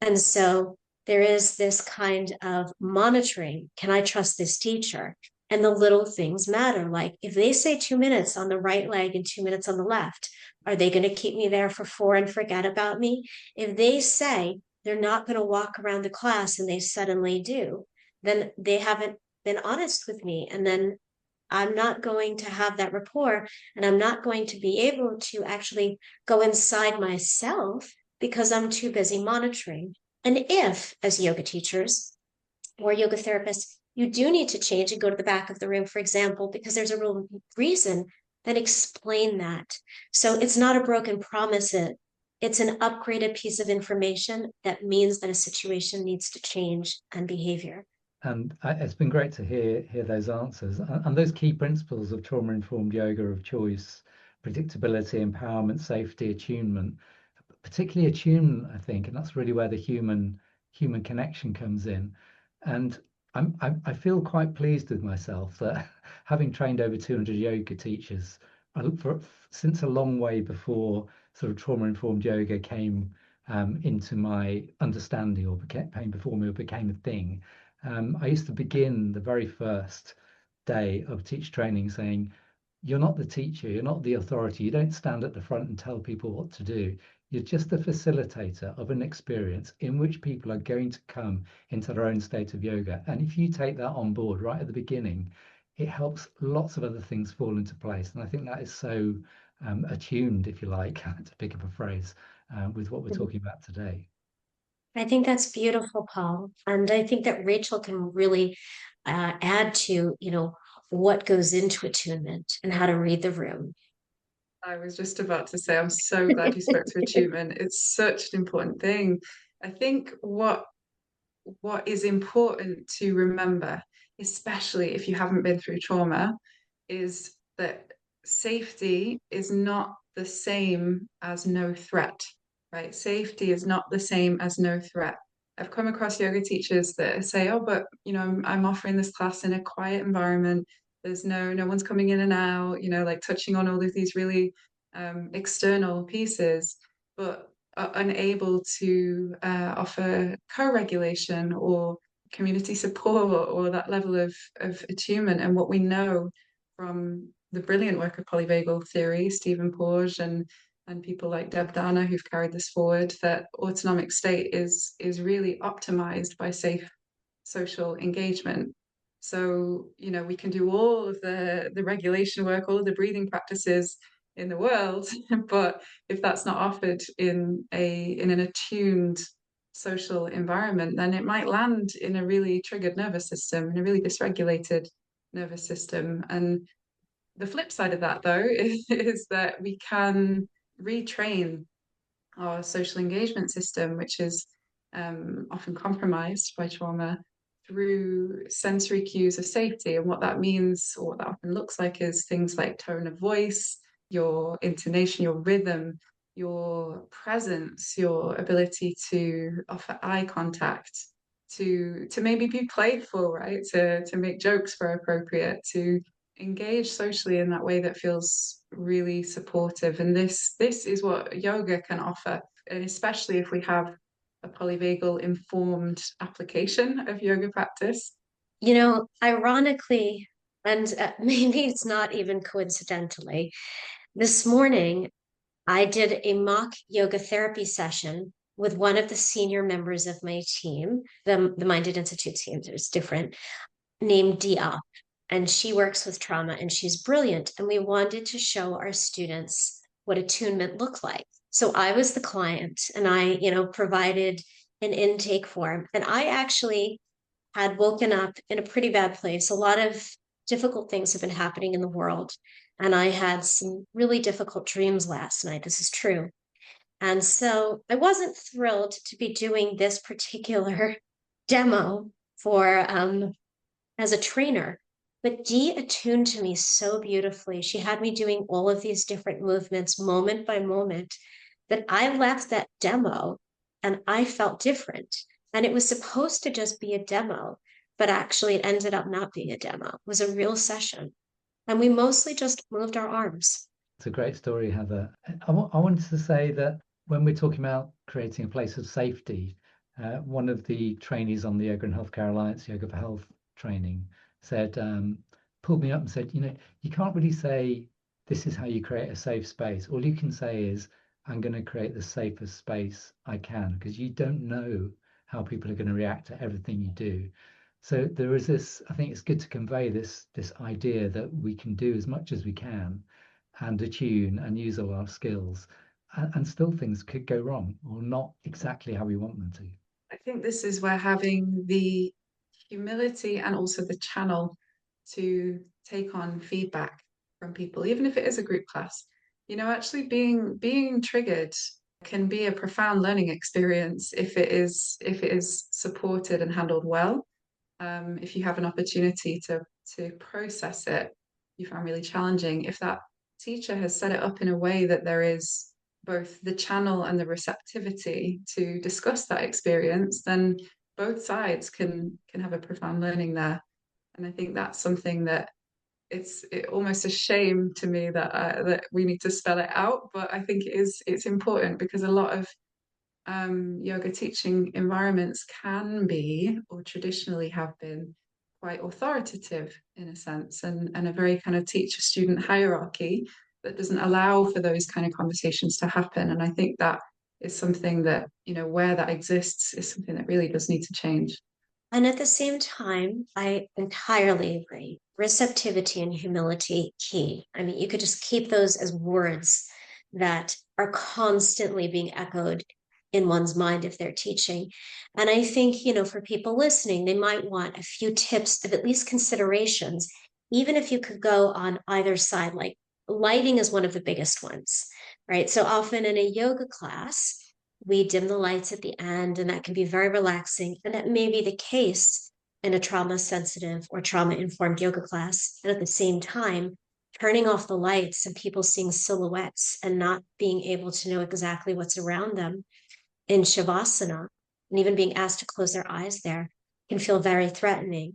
And so there is this kind of monitoring. Can I trust this teacher? And the little things matter. Like if they say 2 minutes on the right leg and 2 minutes on the left, are they going to keep me there for 4 and forget about me? If they say they're not going to walk around the class and they suddenly do, then they haven't been honest with me. And then I'm not going to have that rapport and I'm not going to be able to actually go inside myself because I'm too busy monitoring. And if, as yoga teachers or yoga therapists, you do need to change and go to the back of the room, for example, because there's a real reason, then explain that. So it's not a broken promise. It's an upgraded piece of information that means that a situation needs to change and behavior. And it's been great to hear those answers and those key principles of trauma-informed yoga of choice, predictability, empowerment, safety, attunement, particularly attunement, I think, and that's really where the human connection comes in. And I feel quite pleased with myself that having trained over 200 yoga teachers since a long way before sort of trauma-informed yoga came into my understanding or came before me or became a thing. I used to begin the very first day of teach training saying, you're not the teacher, you're not the authority, you don't stand at the front and tell people what to do. You're just the facilitator of an experience in which people are going to come into their own state of yoga. And if you take that on board right at the beginning, it helps lots of other things fall into place. And I think that is so attuned, if you like, to pick up a phrase, with what we're Mhm. talking about today. I think that's beautiful, Paul. And I think that Rachel can really add to, what goes into attunement and how to read the room. I was just about to say, I'm so glad you spoke to attunement. It's such an important thing. I think what is important to remember, especially if you haven't been through trauma, is that safety is not the same as no threat, right? Safety is not the same as no threat. I've come across yoga teachers that say, "Oh, but I'm offering this class in a quiet environment. There's no one's coming in and out, like touching on all of these really external pieces, but are unable to offer co-regulation or community support or that level of attunement." And what we know from the brilliant work of polyvagal theory, Stephen Porges and people like Deb Dana who've carried this forward, that autonomic state is really optimized by safe social engagement. So, we can do all of the regulation work, all of the breathing practices in the world, but if that's not offered in an attuned social environment, then it might land in a really triggered nervous system, in a really dysregulated nervous system. And the flip side of that, though, is that we can retrain our social engagement system, which is often compromised by trauma, through sensory cues of safety. And what that means, or what that often looks like, is things like tone of voice, your intonation, your rhythm, your presence, your ability to offer eye contact, to maybe be playful, right? To make jokes where appropriate, to engage socially in that way that feels really supportive. And this is what yoga can offer, and especially if we have a polyvagal informed application of yoga practice. Ironically, and maybe it's not even coincidentally, this morning I did a mock yoga therapy session with one of the senior members of my team, the Minded Institute team, there's different, named Dia. And she works with trauma and she's brilliant. And we wanted to show our students what attunement looked like. So I was the client and I, provided an intake form. And I actually had woken up in a pretty bad place. A lot of difficult things have been happening in the world. And I had some really difficult dreams last night. This is true. And so I wasn't thrilled to be doing this particular demo for as a trainer, but Dee attuned to me so beautifully. She had me doing all of these different movements moment by moment that I left that demo and I felt different. And it was supposed to just be a demo, but actually it ended up not being a demo. It was a real session. And we mostly just moved our arms. It's a great story, Heather. I wanted to say that when we're talking about creating a place of safety, one of the trainees on the Yoga and Healthcare Alliance Yoga for Health training said, pulled me up and said, you can't really say this is how you create a safe space. All you can say is, I'm going to create the safest space I can, because you don't know how people are going to react to everything you do. So there is this, I think it's good to convey this idea that we can do as much as we can and attune and use all our skills, and still things could go wrong or not exactly how we want them to. I think this is where having the humility and also the channel to take on feedback from people, even if it is a group class, actually being triggered can be a profound learning experience if it is supported and handled well. If you have an opportunity to process it, you find really challenging. If that teacher has set it up in a way that there is both the channel and the receptivity to discuss that experience, then both sides can have a profound learning there. And I think that's something that it's almost a shame to me that we need to spell it out, but I think it's important because a lot of yoga teaching environments can be, or traditionally have been, quite authoritative in a sense, and a very kind of teacher-student hierarchy that doesn't allow for those kind of conversations to happen. And I think that is something that, where that exists is something that really does need to change. And at the same time, I entirely agree. Receptivity and humility, key. I mean, you could just keep those as words that are constantly being echoed in one's mind if they're teaching. And I think, for people listening, they might want a few tips of at least considerations, even if you could go on either side, like lighting is one of the biggest ones, right? So often in a yoga class, we dim the lights at the end, and that can be very relaxing. And that may be the case in a trauma sensitive or trauma informed yoga class. And at the same time, turning off the lights and people seeing silhouettes and not being able to know exactly what's around them in Shavasana, and even being asked to close their eyes there can feel very threatening.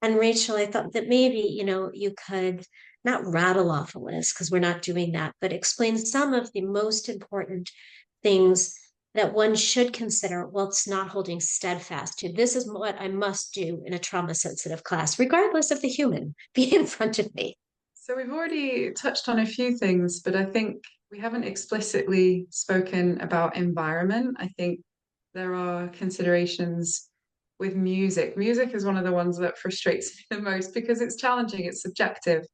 And Rachel, I thought that maybe, you could not rattle off a list because we're not doing that, but explain some of the most important things that one should consider while it's not holding steadfast to this is what I must do in a trauma sensitive class, regardless of the human being in front of me. So we've already touched on a few things, but I think we haven't explicitly spoken about environment. I think there are considerations with music. Music is one of the ones that frustrates me the most because it's challenging, it's subjective,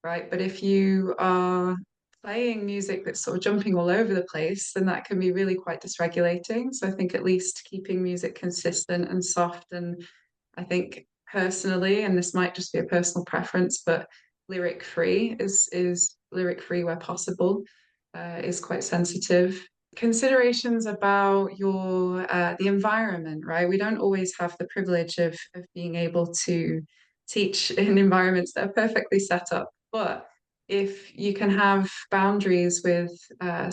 right? But if you are playing music that's sort of jumping all over the place, then that can be really quite dysregulating. So I think at least keeping music consistent and soft, and I think personally, and this might just be a personal preference, but lyric free is lyric free where possible, is quite sensitive. Considerations about your the environment, right? We don't always have the privilege of being able to teach in environments that are perfectly set up, but if you can have boundaries with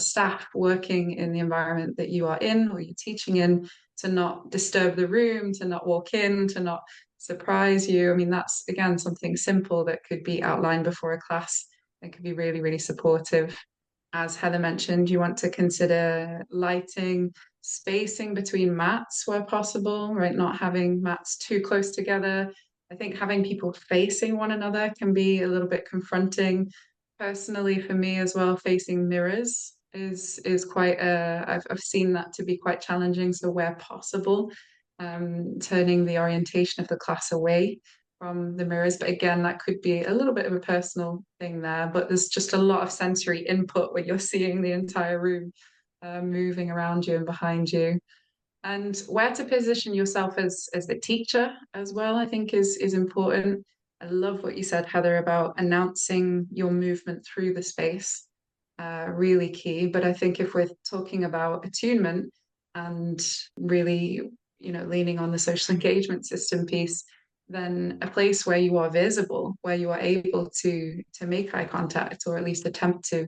staff working in the environment that you are in or you're teaching in, to not disturb the room, to not walk in, to not surprise you. I mean, that's again something simple that could be outlined before a class and could be really, really supportive. As Heather mentioned, you want to consider lighting, spacing between mats where possible, right? Not having mats too close together. I think having people facing one another can be a little bit confronting. Personally, for me as well, facing mirrors is quite I've seen that to be quite challenging. So where possible, turning the orientation of the class away from the mirrors. But again, that could be a little bit of a personal thing there. But there's just a lot of sensory input when you're seeing the entire room moving around you and behind you. And where to position yourself as the teacher as well, I think is important. I love what you said, Heather, about announcing your movement through the space. Really key. But I think if we're talking about attunement and really, leaning on the social engagement system piece, then a place where you are visible, where you are able to make eye contact or at least attempt to,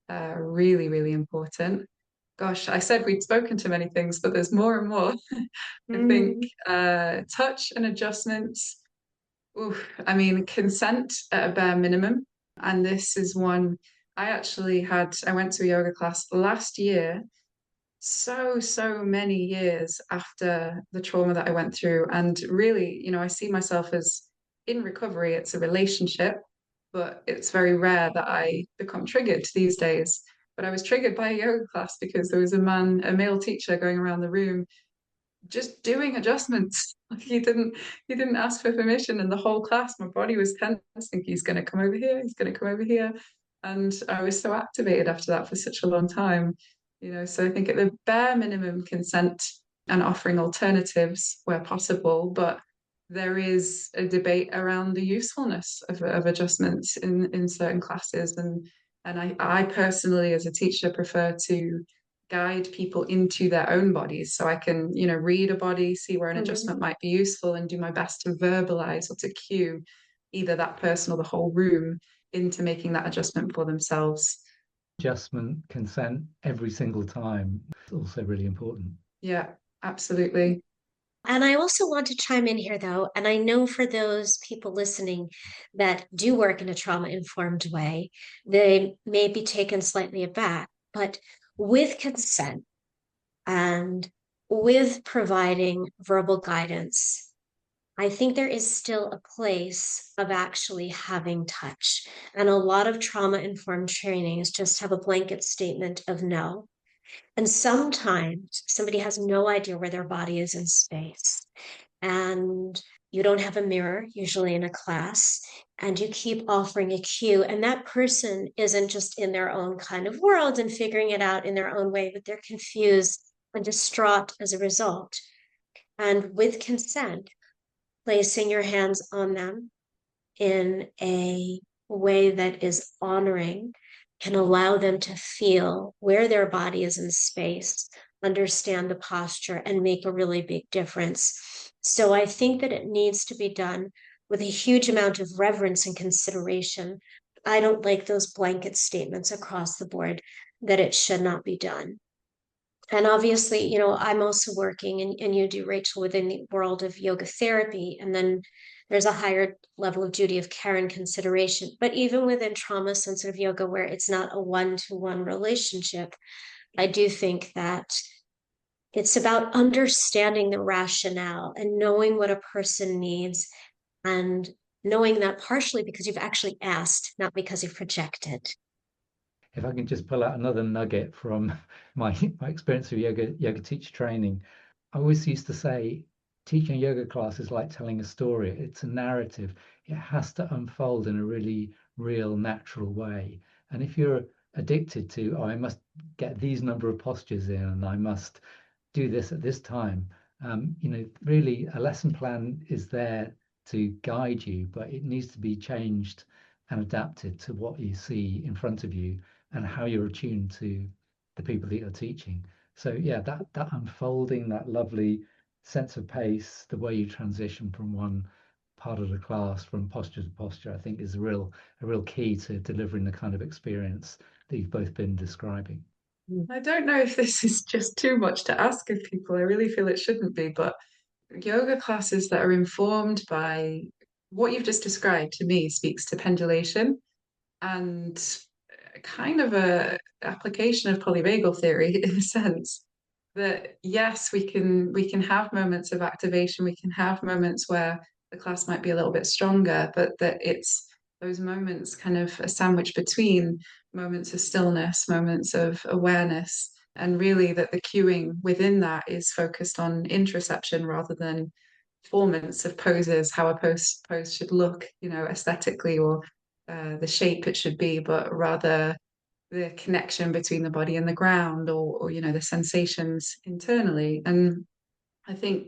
really, really important. Gosh, I said we'd spoken to many things, but there's more and more. I think Mm. touch and adjustments. Oof, I mean, consent at a bare minimum. And this is one I went to a yoga class last year, so many years after the trauma that I went through. And really, I see myself as in recovery. It's a relationship, but it's very rare that I become triggered these days. But I was triggered by a yoga class because there was a male teacher going around the room just doing adjustments. He didn't ask for permission, and the whole class, my body was tense, thinking he's going to come over here, he's going to come over here, and I was so activated after that for such a long time. So I think at the bare minimum, consent and offering alternatives where possible, but there is a debate around the usefulness of adjustments in certain classes, and I personally, as a teacher, prefer to guide people into their own bodies so I can, read a body, see where an adjustment Mhm. might be useful, and do my best to verbalize or to cue either that person or the whole room into making that adjustment for themselves. Adjustment, consent every single time. It's also really important. Yeah, absolutely. And I also want to chime in here, though, and I know for those people listening that do work in a trauma informed way, they may be taken slightly aback, but with consent and with providing verbal guidance, I think there is still a place of actually having touch. And a lot of trauma informed trainings just have a blanket statement of no. And sometimes somebody has no idea where their body is in space. and you don't have a mirror usually in a class, and you keep offering a cue, and that person isn't just in their own kind of world and figuring it out in their own way, but they're confused and distraught as a result. And with consent, placing your hands on them in a way that is honoring can allow them to feel where their body is in space, understand the posture, and make a really big difference. So I think that it needs to be done with a huge amount of reverence and consideration. I don't like those blanket statements across the board that it should not be done. And obviously, I'm also working, and you do, Rachel, within the world of yoga therapy. And then there's a higher level of duty of care and consideration. But even within trauma sensitive yoga, where it's not a one-to-one relationship, I do think that it's about understanding the rationale and knowing what a person needs, and knowing that partially because you've actually asked, not because you've projected. If I can just pull out another nugget from my experience of yoga teacher training, I always used to say teaching a yoga class is like telling a story. It's a narrative. It has to unfold in a really real, natural way. And if you're addicted to, oh, I must get these number of postures in, and I must do this at this time, really a lesson plan is there to guide you, but it needs to be changed and adapted to what you see in front of you and how you're attuned to the people that you're teaching. So yeah, that unfolding, that lovely sense of pace, the way you transition from one part of the class from posture to posture, I think is a real key to delivering the kind of experience that you've both been describing. I don't know if this is just too much to ask of people. I really feel it shouldn't be, but yoga classes that are informed by what you've just described to me speaks to pendulation and kind of a application of polyvagal theory in a sense that yes, we can have moments of activation, we can have moments where the class might be a little bit stronger, but that it's those moments kind of a sandwich between moments of stillness, moments of awareness, and really that the cueing within that is focused on interoception rather than performance of poses, how a pose should look, aesthetically, or the shape it should be, but rather the connection between the body and the ground, or the sensations internally. And I think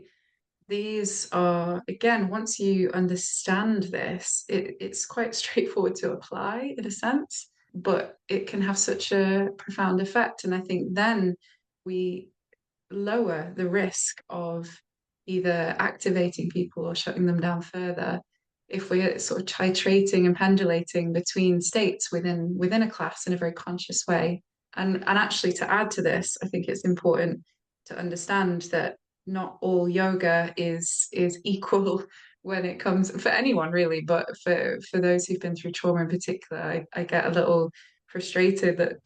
these are, again, once you understand this, it's quite straightforward to apply in a sense, but it can have such a profound effect. And I think then we lower the risk of either activating people or shutting them down further if we're sort of titrating and pendulating between states within a class in a very conscious way. And actually, to add to this, I think it's important to understand that not all yoga is equal when it comes for anyone really, but for those who've been through trauma in particular, I get a little frustrated that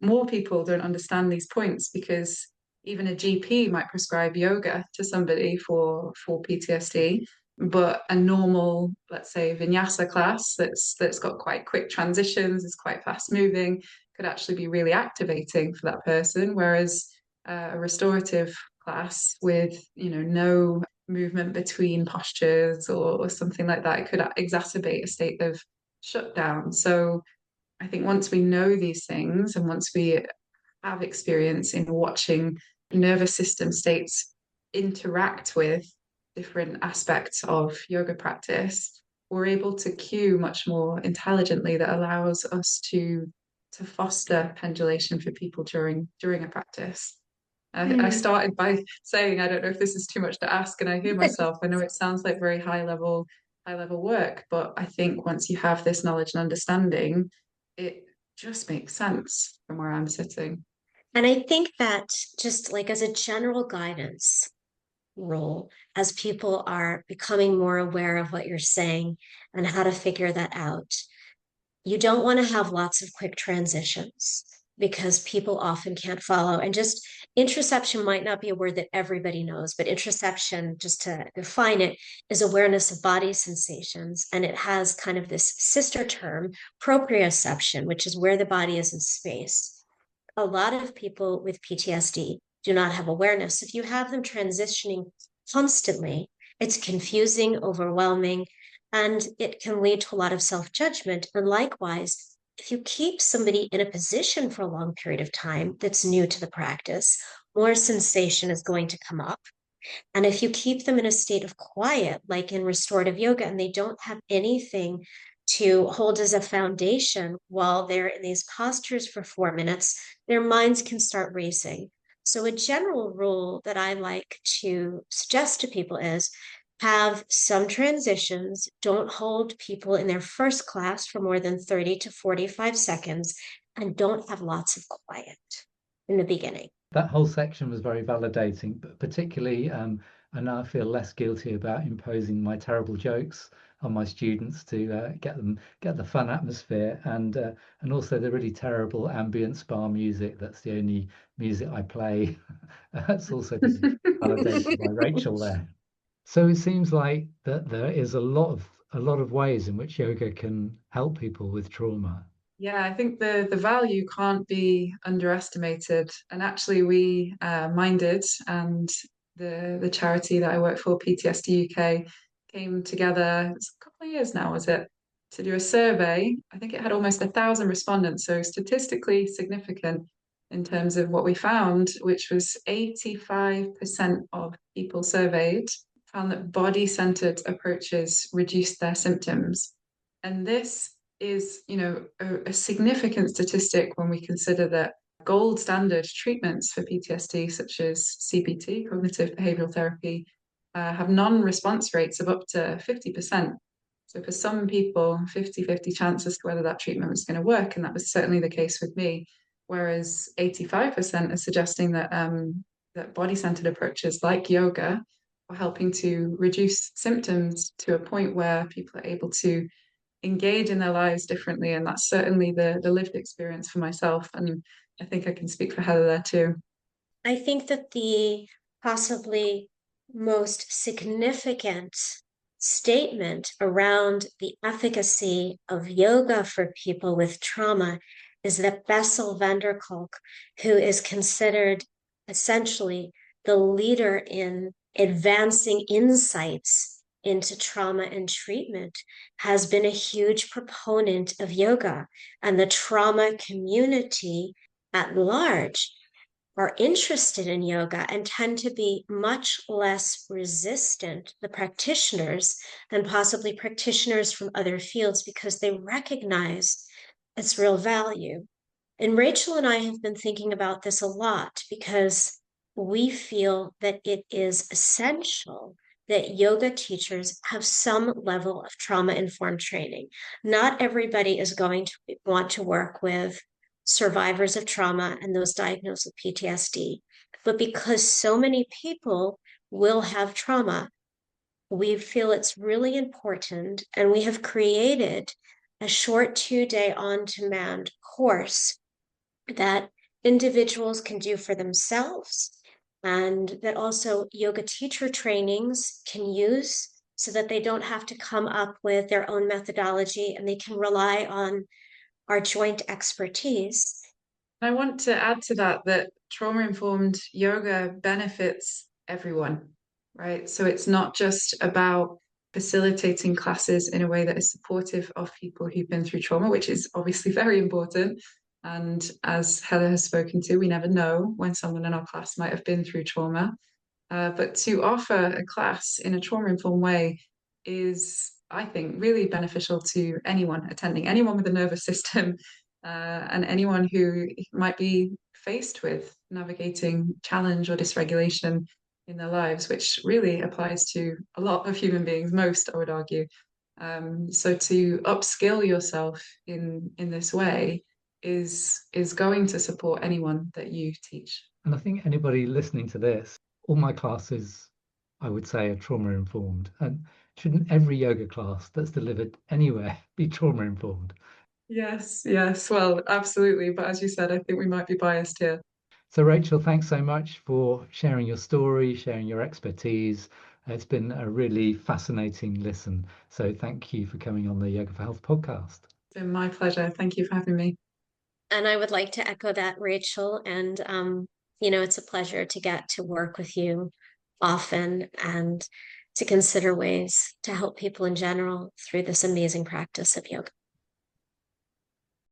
more people don't understand these points, because even a GP might prescribe yoga to somebody for PTSD, but a normal, let's say, vinyasa class that's got quite quick transitions, is quite fast moving, could actually be really activating for that person. Whereas a restorative class with no movement between postures or something like that, it could exacerbate a state of shutdown. So I think once we know these things and once we have experience in watching nervous system states interact with different aspects of yoga practice, we're able to cue much more intelligently, that allows us to foster pendulation for people during a practice. I Mm. started by saying I don't know if this is too much to ask, and I hear myself. I know it sounds like very high level work, but I think once you have this knowledge and understanding, it just makes sense from where I'm sitting. And I think that, just like as a general guidance role, as people are becoming more aware of what you're saying and how to figure that out, you don't want to have lots of quick transitions because people often can't follow. And just interoception might not be a word that everybody knows, but interoception, just to define it, is awareness of body sensations. And it has kind of this sister term, proprioception, which is where the body is in space. A lot of people with PTSD do not have awareness. If you have them transitioning constantly, It's confusing, overwhelming, and it can lead to a lot of self-judgment. And likewise, if you keep somebody in a position for a long period of time that's new to the practice, more sensation is going to come up. And if you keep them in a state of quiet, like in restorative yoga, and they don't have anything to hold as a foundation while they're in these postures for 4 minutes, their minds can start racing. So, a general rule that I like to suggest to people is have some transitions, don't hold people in their first class for more than 30 to 45 seconds, and don't have lots of quiet in the beginning. That whole section was very validating, but particularly, I now feel less guilty about imposing my terrible jokes on my students to get the fun atmosphere, and also the really terrible ambient spa music. That's the only music I play. That's also been validated by Rachel there. So it seems like that there is a lot of ways in which yoga can help people with trauma. Yeah, I think the value can't be underestimated. And actually, we Minded and the charity that I work for, PTSD UK, came together. It's a couple of years now, was it, to do a survey. I think it had almost 1,000 respondents, so statistically significant in terms of what we found, which was 85% of people surveyed found that body-centered approaches reduced their symptoms. And this is, a significant statistic when we consider that gold standard treatments for PTSD, such as CBT, cognitive behavioral therapy, have non-response rates of up to 50%. So for some people, 50-50 chance as to whether that treatment was going to work. And that was certainly the case with me. Whereas 85% are suggesting that body-centered approaches like yoga are helping to reduce symptoms to a point where people are able to engage in their lives differently. And that's certainly the lived experience for myself. And I think I can speak for Heather there too. I think that the possibly most significant statement around the efficacy of yoga for people with trauma is that Bessel van der Kolk, who is considered essentially the leader in advancing insights into trauma and treatment, has been a huge proponent of yoga, and the trauma community at large are interested in yoga and tend to be much less resistant, the practitioners, than possibly practitioners from other fields because they recognize its real value. And Rachel and I have been thinking about this a lot because we feel that it is essential that yoga teachers have some level of trauma informed training. Not everybody is going to want to work with survivors of trauma and those diagnosed with PTSD. But because so many people will have trauma, we feel it's really important. And we have created a short 2-day on demand course that individuals can do for themselves and that also yoga teacher trainings can use so that they don't have to come up with their own methodology and they can rely on our joint expertise. I want to add to that trauma-informed yoga benefits everyone, right? So it's not just about facilitating classes in a way that is supportive of people who've been through trauma, which is obviously very important. And as Heather has spoken to, we never know when someone in our class might have been through trauma. But to offer a class in a trauma-informed way is, I think, really beneficial to anyone attending, anyone with a nervous system, and anyone who might be faced with navigating challenge or dysregulation in their lives, which really applies to a lot of human beings, most, I would argue. So to upskill yourself in this way is going to support anyone that you teach. And I think anybody listening to this, all my classes, I would say, are trauma informed. And shouldn't every yoga class that's delivered anywhere be trauma informed? Yes, yes. Well, absolutely. But as you said, I think we might be biased here. So, Rachel, thanks so much for sharing your story, sharing your expertise. It's been a really fascinating listen. So, thank you for coming on the Yoga for Health podcast. It's been my pleasure. Thank you for having me. And I would like to echo that, Rachel. And, it's a pleasure to get to work with you often. And to consider ways to help people in general through this amazing practice of yoga.